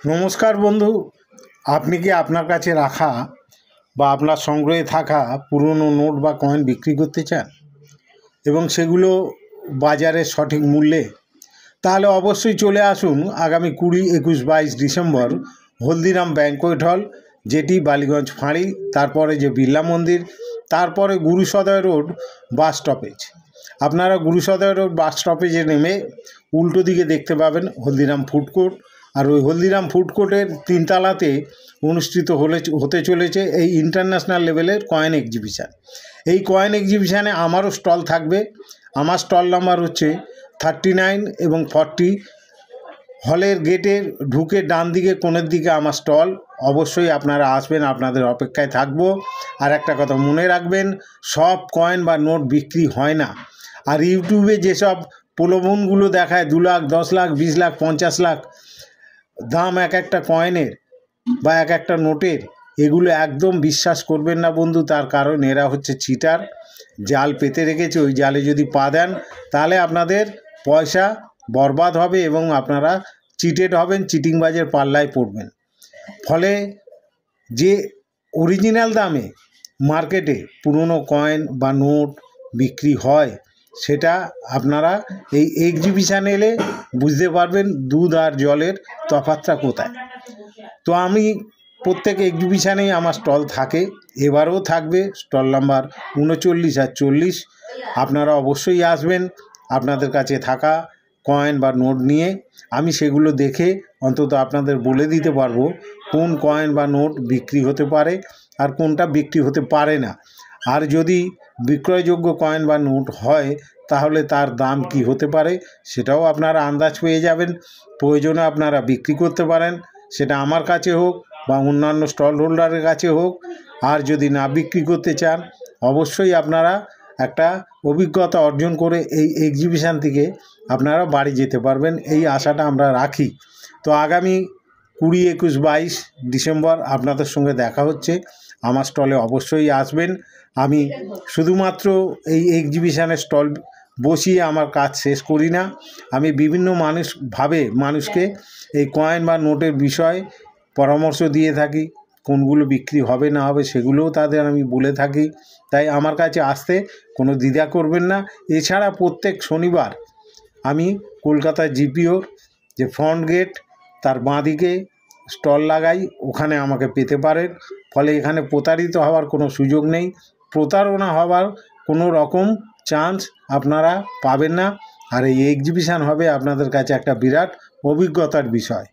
নমস্কার বন্ধু, আপনি কি আপনার কাছে রাখা বা আপনার সংগ্রহে থাকা পুরনো নোট বা কয়েন বিক্রি করতে চান এবং সেগুলো বাজারে সঠিক মূল্যে? তাহলে অবশ্যই চলে আসুন আগামী 20, 21, 22 ডিসেম্বর হলদিরাম ব্যাংকোয়েট হল, যেটি বালিগঞ্জ ফাঁড়ি, তারপরে যে বিড়লা মন্দির, তারপরে গুরুসদয় রোড বাস স্টপেজ। আপনারা গুরুসদয় রোড বাস স্টপেজে নেমে উল্টো দিকে দেখতে পাবেন হলদিরাম ফুড কোর্ট। আর ওই হলদিরাম ফুড কোর্টের 3 তলাতে অনুষ্ঠিত হতে চলেছে এই ইন্টারন্যাশনাল লেভেলের কয়েন এক্সিবিশান। এই কয়েন এক্সিবিশানে আমারও স্টল থাকবে। আমার স্টল নাম্বার হচ্ছে 39 এবং 40। হলের গেটের ঢুকে ডান দিকে কোণের দিকে আমার স্টল। অবশ্যই আপনারা আসবেন, আপনাদের অপেক্ষায় থাকবো। আর একটা কথা মনে রাখবেন, সব কয়েন বা নোট বিক্রি হয় না। আর ইউটিউবে যেসব প্রলোভনগুলো দেখায় 2 লাখ, 10 লাখ, 20 লাখ, 50 লাখ দাম এক একটা কয়েনের বা এক একটা নোটের, এগুলো একদম বিশ্বাস করবেন না বন্ধু। তার কারণ এরা হচ্ছে চিটার, জাল পেতে রেখেছে। ওই জালে যদি পা দেন তাহলে আপনাদের পয়সা বরবাদ হবে এবং আপনারা চিটেড হবেন, চিটিংবাজের পাল্লায় পড়বেন। ফলে যে অরিজিনাল দামে মার্কেটে পুরনো কয়েন বা নোট বিক্রি হয়, সেটা আপনারা এই এক্সিবিশানে এলে বুঝতে পারবেন দুধ আর জলের তফাৎটা কোথায়। তো আমি প্রত্যেক এক্সিবিশানেই আমার স্টল থাকে, এবারেও থাকবে স্টল নাম্বার 39 আর 40। আপনারা অবশ্যই আসবেন আপনাদের কাছে থাকা কয়েন বা নোট নিয়ে। আমি সেগুলো দেখে অন্তত আপনাদের বলে দিতে পারবো কোন কয়েন বা নোট বিক্রি হতে পারে আর কোনটা বিক্রি হতে পারে না। আর যদি বিক্রয়যোগ্য কয়েন বা নোট হয় তাহলে তার দাম কি হতে পারে সেটাও আপনারা আন্দাজ পেয়ে যাবেন। প্রয়োজনে আপনারা বিক্রি করতে পারেন, সেটা আমার কাছে হোক বা অন্যান্য স্টল হোল্ডারের কাছে হোক। আর যদি না বিক্রি করতে চান, অবশ্যই আপনারা একটা অভিজ্ঞতা অর্জন করে এই এক্সিবিশান থেকে আপনারা বাড়ি যেতে পারবেন, এই আশাটা আমরা রাখি। তো আগামী 20, 21, 22 ডিসেম্বর আপনাদের সঙ্গে দেখা হচ্ছে। আমার স্টলে অবশ্যই আসবেন। আমি শুধুমাত্র এই এক্সিবিশানের স্টল বসিয়ে আমার কাজ শেষ করি না। আমি বিভিন্ন মানুষকে এই কয়েন বা নোটের বিষয়ে পরামর্শ দিয়ে থাকি। কোনগুলো বিক্রি হবে না হবে সেগুলোও তাদের আমি বলে থাকি। তাই আমার কাছে আসতে কোনো দ্বিধা করবেন না। এছাড়া প্রত্যেক শনিবার আমি কলকাতার জিপিওর যে ফ্রন্ট গেট তার বাঁদিকে স্টল লাগাই, ওখানে আমাকে পেতে পারেন। ফলে এখানে প্রতারিত হওয়ার কোনো সুযোগ নেই, প্রতারণা হওয়ার কোনো রকম চান্স আপনারা পাবেন না। আর এই এক্সিবিশান হবে আপনাদের কাছে একটা বিরাট অভিজ্ঞতার বিষয়।